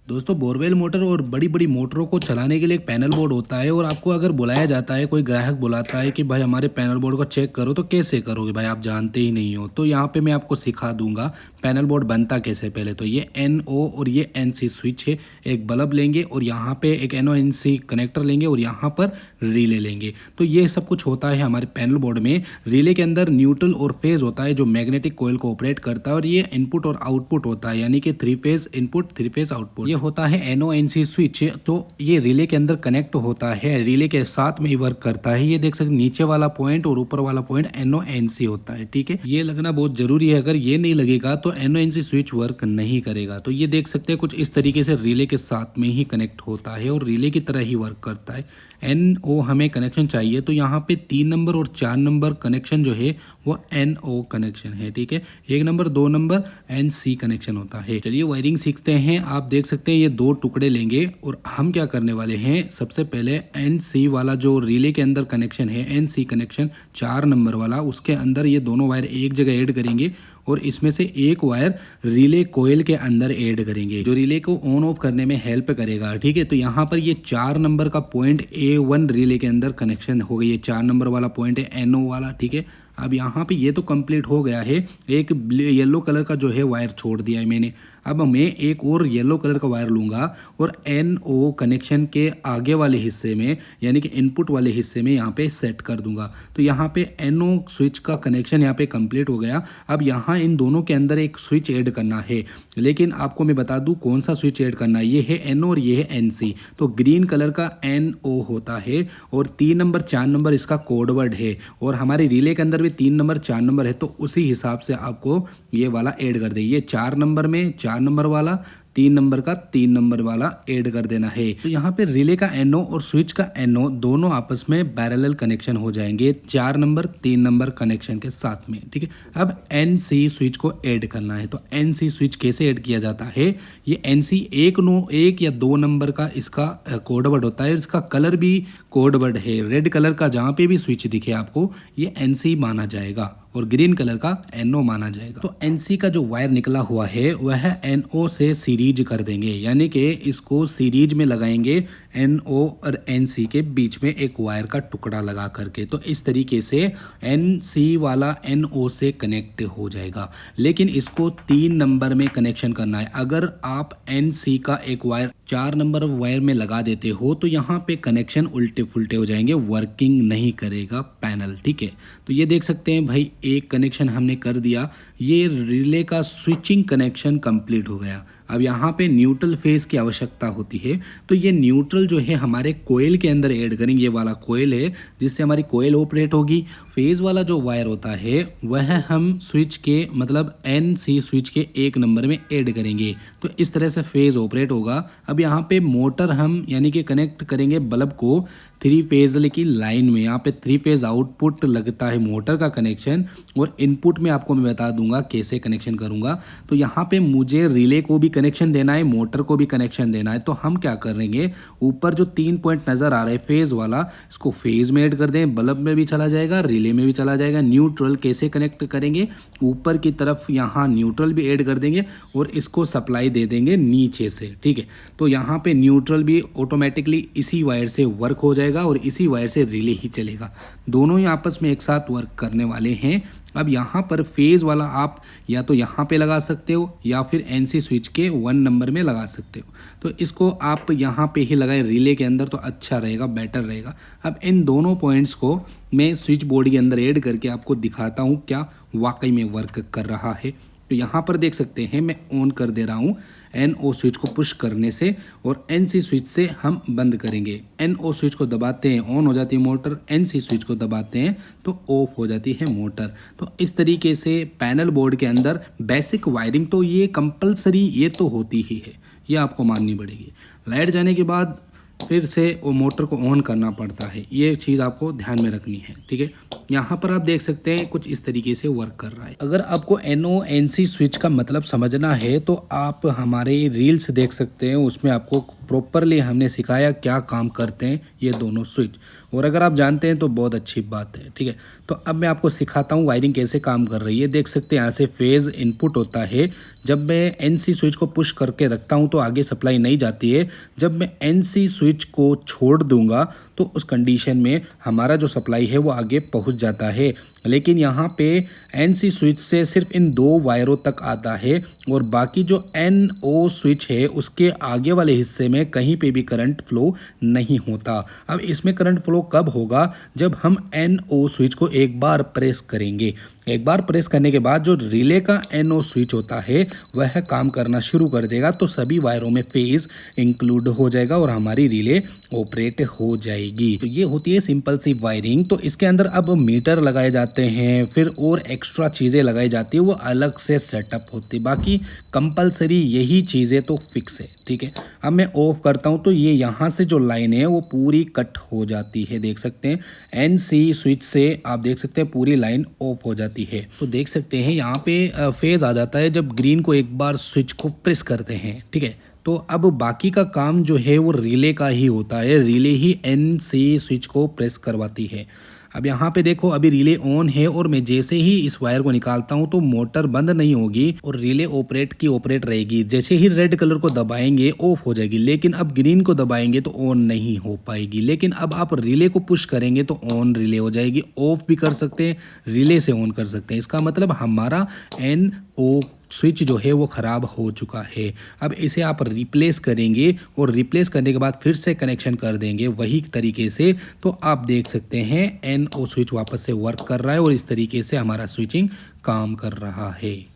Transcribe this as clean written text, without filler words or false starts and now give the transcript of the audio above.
दोस्तों borewell motor और बड़ी बड़ी मोटरों को चलाने के लिए एक पैनल बोर्ड होता है और आपको अगर बुलाया जाता है, कोई ग्राहक बुलाता है कि भाई हमारे पैनल बोर्ड को चेक करो, तो कैसे करोगे भाई, आप जानते ही नहीं हो। तो यहाँ पे मैं आपको सिखा दूंगा पैनल बोर्ड बनता कैसे। पहले तो ये NO और ये NC स्विच है, एक बल्ब लेंगे और यहाँ पे एक NO NC कनेक्टर लेंगे और यहाँ पर रिले लेंगे। तो ये सब कुछ होता है हमारे पैनल बोर्ड में। रिले के अंदर न्यूट्रल और फेज होता है जो मैग्नेटिक कॉइल को ऑपरेट करता है, और ये इनपुट और आउटपुट होता है, यानी कि 3 फेज इनपुट 3 फेज आउटपुट। ये होता है NO NC स्विच। तो ये रिले के अंदर कनेक्ट होता है, रिले के साथ में ही वर्क करता है। ये देख सकते नीचे वाला पॉइंट और ऊपर वाला पॉइंट NO NC होता है, ठीक है। ये लगना बहुत जरूरी है, अगर ये नहीं लगेगा तो NO NC स्विच वर्क नहीं करेगा। तो ये देख सकते हैं कुछ इस तरीके से रिले के साथ में ही कनेक्ट होता है और रिले की तरह ही वर्क करता है। NO हमें कनेक्शन चाहिए, तो यहाँ पे 3 नंबर और 4 नंबर कनेक्शन जो है वो NO कनेक्शन है, ठीक है। 1 नंबर 2 नंबर NC कनेक्शन होता है। चलिए वायरिंग सीखते हैं। आप देख सकते हैं ये 2 टुकड़े लेंगे और हम क्या करने वाले हैं, सबसे पहले NC वाला जो रिले के अंदर कनेक्शन है, NC कनेक्शन 4 नंबर वाला, उसके अंदर ये दोनों वायर एक जगह ऐड करेंगे और इसमें से एक वायर रिले कोयल के अंदर ऐड करेंगे जो रिले को ऑन ऑफ करने में हेल्प करेगा, ठीक है। तो यहाँ पर ये 4 नंबर का पॉइंट A1 रिले के अंदर कनेक्शन हो गई, ये 4 नंबर वाला पॉइंट है NO वाला, ठीक है। अब यहाँ पे ये तो कंप्लीट हो गया है। एक येलो कलर का जो है वायर छोड़ दिया है मैंने। अब मैं एक और येलो कलर का वायर लूँगा और NO कनेक्शन के आगे वाले हिस्से में, यानी कि इनपुट वाले हिस्से में यहाँ पे सेट कर दूंगा। तो यहाँ पे NO स्विच का कनेक्शन यहाँ पे कंप्लीट हो गया। अब यहाँ इन दोनों के अंदर एक स्विच ऐड करना है, लेकिन आपको मैं बता दूँ कौन सा स्विच ऐड करना है। ये है NO और ये है NC। तो ग्रीन कलर का NO होता है और 3 नंबर 4 नंबर इसका कोड वर्ड है, और हमारे रिले के अंदर भी 3 नंबर 4 नंबर है। तो उसी हिसाब से आपको ये वाला ऐड कर दें। ये 4 नंबर में 4 नंबर वाला, 3 नंबर का 3 नंबर वाला ऐड कर देना है। तो यहाँ पे रिले का NO और स्विच का NO दोनों आपस में पैरेलल कनेक्शन हो जाएंगे 4 नंबर 3 नंबर कनेक्शन के साथ में, ठीक है। अब NC स्विच को ऐड करना है। तो NC स्विच कैसे ऐड किया जाता है, ये NC 1 या 2 नंबर का इसका कोड वर्ड होता है। इसका कलर भी कोड वर्ड है, रेड कलर का जहाँ पे भी स्विच दिखे आपको ये NC माना जाएगा और ग्रीन कलर का NO माना जाएगा। तो NC का जो वायर निकला हुआ है वह NO से सीरीज कर देंगे, यानी कि इसको सीरीज में लगाएंगे NO और NC के बीच में एक वायर का टुकड़ा लगा करके। तो इस तरीके से NC वाला NO से कनेक्ट हो जाएगा, लेकिन इसको 3 नंबर में कनेक्शन करना है। अगर आप NC का एक वायर 4 नंबर वायर में लगा देते हो तो यहाँ पे कनेक्शन उल्टे फुल्टे हो जाएंगे, वर्किंग नहीं करेगा पैनल, ठीक है। तो ये देख सकते हैं भाई, एक कनेक्शन हमने कर दिया, ये रिले का स्विचिंग कनेक्शन कंप्लीट हो गया। अब यहाँ पे न्यूट्रल फेज की आवश्यकता होती है, तो ये न्यूट्रल जो है हमारे कोयल के अंदर ऐड करेंगे। ये वाला कोयल है जिससे हमारी कोयल ऑपरेट होगी। फेज वाला जो वायर होता है वह हम स्विच के मतलब NC स्विच के 1 नंबर में ऐड करेंगे। तो इस तरह से फेज ऑपरेट होगा। अब यहाँ पे मोटर हम यानी कि कनेक्ट करेंगे बल्ब को 3 फेज की लाइन में। यहाँ पे 3 फेज आउटपुट लगता है मोटर का कनेक्शन, और इनपुट में आपको मैं बता दूंगा कैसे कनेक्शन करूंगा। तो यहाँ पे मुझे रिले को भी कनेक्शन देना है, मोटर को भी कनेक्शन देना है। तो हम क्या करेंगे, ऊपर जो 3 पॉइंट नज़र आ रहा है फेज वाला, इसको फेज में ऐड कर दें, बल्ब में भी चला जाएगा, रिले में भी चला जाएगा। न्यूट्रल कैसे कनेक्ट करेंगे, ऊपर की तरफ यहाँ न्यूट्रल भी ऐड कर देंगे और इसको सप्लाई दे देंगे नीचे से, ठीक है। तो यहाँ पे न्यूट्रल भी ऑटोमेटिकली इसी वायर से वर्क हो जाएगा और इसी वायर से रिले ही चलेगा। दोनों ही आपस में एक साथ वर्क करने वाले हैं। अब यहाँ पर फेज वाला आप या तो यहाँ पे लगा सकते हो या फिर NC स्विच के 1 नंबर में लगा सकते हो। तो इसको आप यहाँ पे ही लगाए रिले के अंदर तो अच्छा रहेगा, बेटर रहेगा। अब इन दोनों पॉइंट्स को मैं स्विच बोर्ड के अंदर ऐड करके आपको दिखाता हूँ क्या वाकई में वर्क कर रहा है। तो यहाँ पर देख सकते हैं मैं ऑन कर दे रहा हूँ NO स्विच को पुश करने से, और NC स्विच से हम बंद करेंगे। NO स्विच को दबाते हैं ऑन हो जाती है मोटर, NC स्विच को दबाते हैं तो ऑफ हो जाती है मोटर। तो इस तरीके से पैनल बोर्ड के अंदर बेसिक वायरिंग तो ये कंपलसरी ये तो होती ही है, ये आपको माननी पड़ेगी। लाइट जाने के बाद फिर से वो मोटर को ऑन करना पड़ता है, ये चीज़ आपको ध्यान में रखनी है, ठीक है। यहाँ पर आप देख सकते हैं कुछ इस तरीके से वर्क कर रहा है। अगर आपको NO NC स्विच का मतलब समझना है तो आप हमारे रील्स देख सकते हैं, उसमें आपको प्रॉपरली हमने सिखाया क्या काम करते हैं ये दोनों स्विच, और अगर आप जानते हैं तो बहुत अच्छी बात है। ठीक है, तो अब मैं आपको सिखाता हूँ वायरिंग कैसे काम कर रही है। देख सकते हैं यहाँ से फेज़ इनपुट होता है। जब मैं NC स्विच को पुश करके रखता हूँ तो आगे सप्लाई नहीं जाती है। जब मैं NC स्विच को छोड़ दूंगा तो उस कंडीशन में हमारा जो सप्लाई है वो आगे पहुँच जाता है। लेकिन यहाँ पे NC स्विच से सिर्फ इन 2 वायरों तक आता है, और बाकी जो NO स्विच है उसके आगे वाले हिस्से में कहीं पे भी करंट फ्लो नहीं होता। अब इसमें करंट फ्लो कब होगा? जब हम NO स्विच को एक बार प्रेस करेंगे। एक बार प्रेस करने के बाद जो रिले का NO स्विच होता है वह काम करना शुरू कर देगा, तो सभी वायरों में फेज इंक्लूड हो जाएगा और हमारी रिले ऑपरेट हो जाएगी। तो ये होती है सिंपल सी वायरिंग। तो इसके अंदर अब मीटर लगाए जाते हैं, फिर और एक्स्ट्रा चीज़ें लगाई जाती है, वो अलग से सेटअप होती है। बाकी कंपलसरी यही चीज़ें तो फिक्स है। ठीक है, अब मैं ऑफ करता हूँ तो ये यहाँ से जो लाइन है वो पूरी कट हो जाती है। देख सकते हैं NC स्विच से आप देख सकते हैं पूरी लाइन ऑफ हो जाती है। तो देख सकते हैं यहाँ पे फेज आ जाता है जब ग्रीन को एक बार स्विच को प्रेस करते हैं। ठीक है, तो अब बाकी का काम जो है वो रिले का ही होता है। रिले ही NC स्विच को प्रेस करवाती है। अब यहाँ पे देखो अभी रिले ऑन है, और मैं जैसे ही इस वायर को निकालता हूँ तो मोटर बंद नहीं होगी और रिले ऑपरेट रहेगी। जैसे ही रेड कलर को दबाएंगे ऑफ हो जाएगी, लेकिन अब ग्रीन को दबाएंगे तो ऑन नहीं हो पाएगी। लेकिन अब आप रिले को पुश करेंगे तो ऑन रिले हो जाएगी। ऑफ भी कर सकते हैं, रिले से ऑन कर सकते हैं। इसका मतलब हमारा NO स्विच जो है वो ख़राब हो चुका है। अब इसे आप रिप्लेस करेंगे और रिप्लेस करने के बाद फिर से कनेक्शन कर देंगे वही तरीके से, तो आप देख सकते हैं NO स्विच वापस से वर्क कर रहा है और इस तरीके से हमारा स्विचिंग काम कर रहा है।